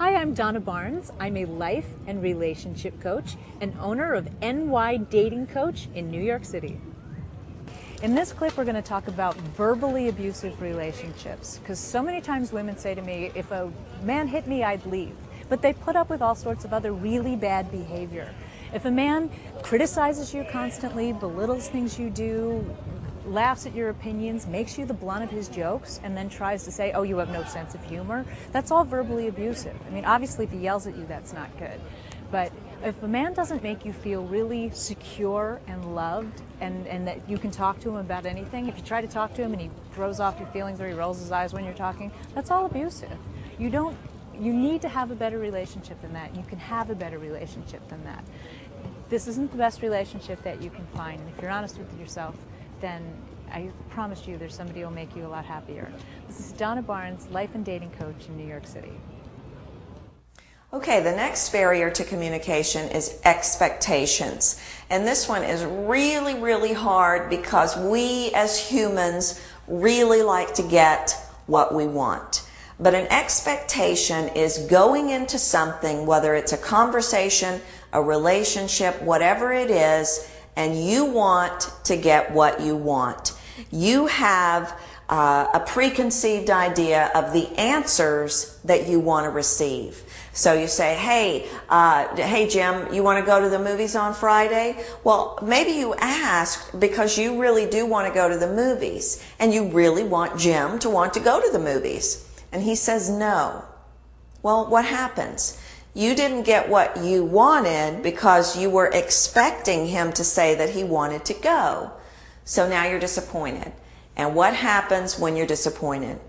Hi, I'm Donna Barnes. I'm a life and relationship coach and owner of NY Dating Coach in New York City. In this clip, we're going to talk about verbally abusive relationships, because so many times women say to me, if a man hit me, I'd leave. But they put up with all sorts of other really bad behavior. If a man criticizes you constantly, belittles things you do, laughs at your opinions, makes you the blunt of his jokes, and then tries to say, oh, you have no sense of humor, that's all verbally abusive. I mean, obviously, if he yells at you, that's not good. But if a man doesn't make you feel really secure and loved, and that you can talk to him about anything, if you try to talk to him and he throws off your feelings or he rolls his eyes when you're talking, that's all abusive. You need to have a better relationship than that. You can have a better relationship than that. This isn't the best relationship that you can find. And if you're honest with yourself, then I promise you there's somebody who will make you a lot happier. This is Donna Barnes, life and dating coach in New York City. Okay, the next barrier to communication is expectations. And this one is really, really hard because we as humans really like to get what we want. But an expectation is going into something, whether it's a conversation, a relationship, whatever it is, and you want to get what you want. You have a preconceived idea of the answers that you want to receive. So you say, hey Jim, you want to go to the movies on Friday? Well, maybe you asked because you really do want to go to the movies, and you really want Jim to want to go to the movies. And he says no. Well, what happens? You didn't get what you wanted because you were expecting him to say that he wanted to go. So now you're disappointed. And what happens when you're disappointed?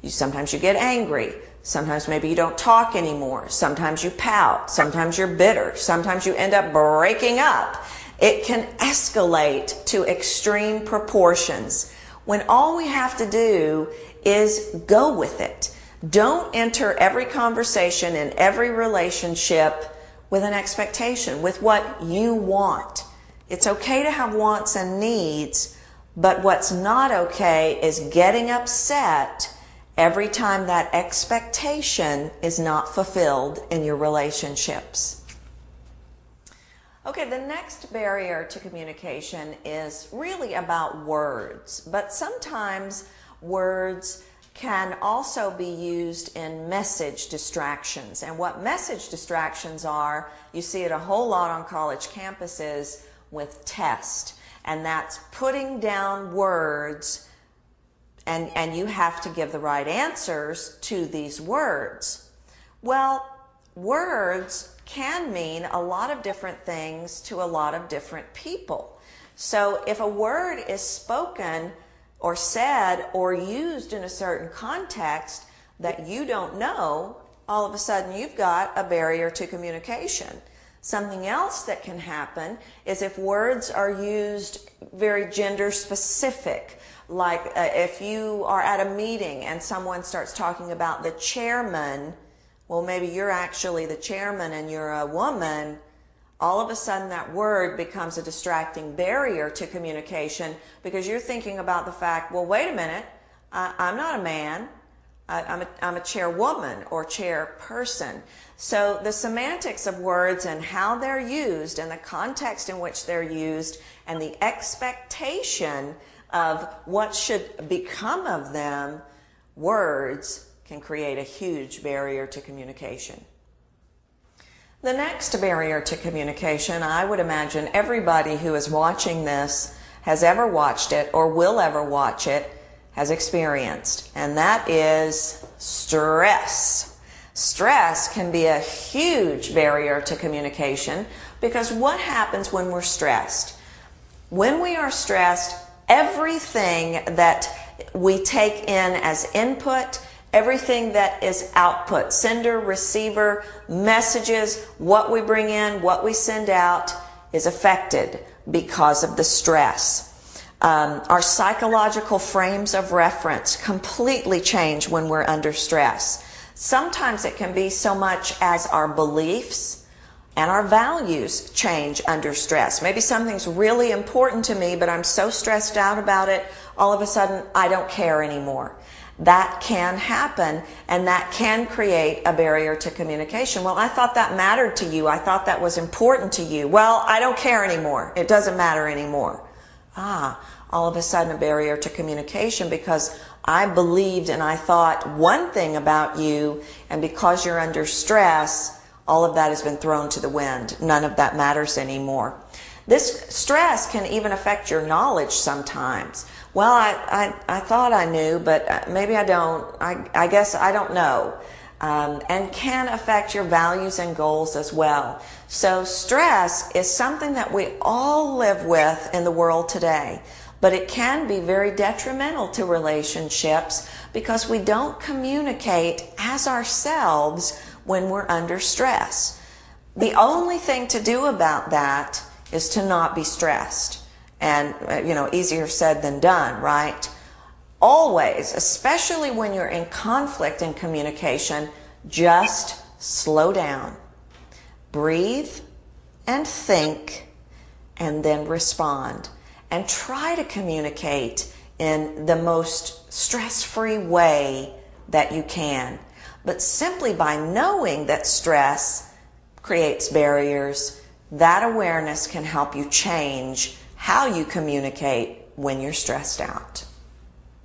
Sometimes you get angry. Sometimes maybe you don't talk anymore. Sometimes you pout. Sometimes you're bitter. Sometimes you end up breaking up. It can escalate to extreme proportions when all we have to do is go with it. Don't enter every conversation in every relationship with an expectation, with what you want. It's okay to have wants and needs, but what's not okay is getting upset every time that expectation is not fulfilled in your relationships. Okay, the next barrier to communication is really about words, but sometimes words can also be used in message distractions. And what message distractions are, you see it a whole lot on college campuses with test. And that's putting down words, and you have to give the right answers to these words. Well, words can mean a lot of different things to a lot of different people. So if a word is spoken or said or used in a certain context that you don't know, all of a sudden you've got a barrier to communication. Something else that can happen is if words are used very gender specific, like if you are at a meeting and someone starts talking about the chairman, well, maybe you're actually the chairman and you're a woman. All of a sudden that word becomes a distracting barrier to communication because you're thinking about the fact, well, wait a minute, I'm not a man, I'm a chairwoman or chairperson. So the semantics of words and how they're used and the context in which they're used and the expectation of what should become of them, words can create a huge barrier to communication. The next barrier to communication, I would imagine everybody who is watching this has ever watched it or will ever watch it has experienced, and that is stress. Stress can be a huge barrier to communication because what happens when we're stressed? When we are stressed, everything that we take in as input, everything that is output, sender, receiver, messages, what we bring in, what we send out, is affected because of the stress. Our psychological frames of reference completely change when we're under stress. Sometimes it can be so much as our beliefs and our values change under stress. Maybe something's really important to me, but I'm so stressed out about it, all of a sudden I don't care anymore. that can happen, and that can create a barrier to communication. Well, I thought that mattered to you. I thought that was important to you. Well, I don't care anymore. It doesn't matter anymore. All of a sudden a barrier to communication because I believed and I thought one thing about you, and because you're under stress, all of that has been thrown to the wind. None of that matters anymore. This stress can even affect your knowledge sometimes. Well, I thought I knew, but maybe I don't. I guess I don't know. And can affect your values and goals as well. So stress is something that we all live with in the world today, but it can be very detrimental to relationships because we don't communicate as ourselves when we're under stress. The only thing to do about that is to not be stressed. And, easier said than done, right? Always, especially when you're in conflict in communication, just slow down. Breathe and think and then respond. And try to communicate in the most stress-free way that you can. But simply by knowing that stress creates barriers, that awareness can help you change how you communicate when you're stressed out.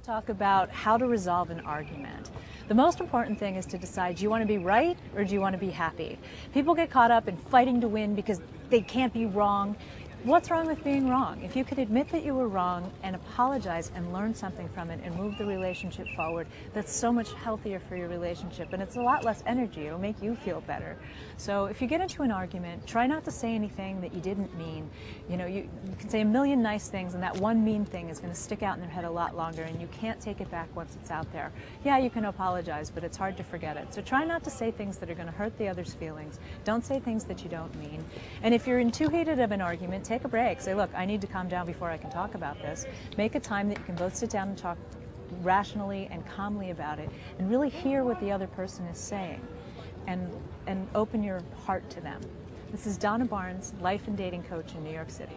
Talk about how to resolve an argument. The most important thing is to decide, do you want to be right or do you want to be happy? People get caught up in fighting to win because they can't be wrong. What's wrong with being wrong? If you could admit that you were wrong and apologize and learn something from it and move the relationship forward, that's so much healthier for your relationship, and it's a lot less energy. It'll make you feel better. So if you get into an argument, try not to say anything that you didn't mean. You can say a million nice things, and that one mean thing is going to stick out in their head a lot longer, and you can't take it back once it's out there. Yeah, you can apologize, but it's hard to forget it. So try not to say things that are going to hurt the other's feelings. Don't say things that you don't mean. And if you're in too heated of an argument, take a break. Say, look, I need to calm down before I can talk about this. Make a time that you can both sit down and talk rationally and calmly about it and really hear what the other person is saying and open your heart to them. This is Donna Barnes, life and dating coach in New York City.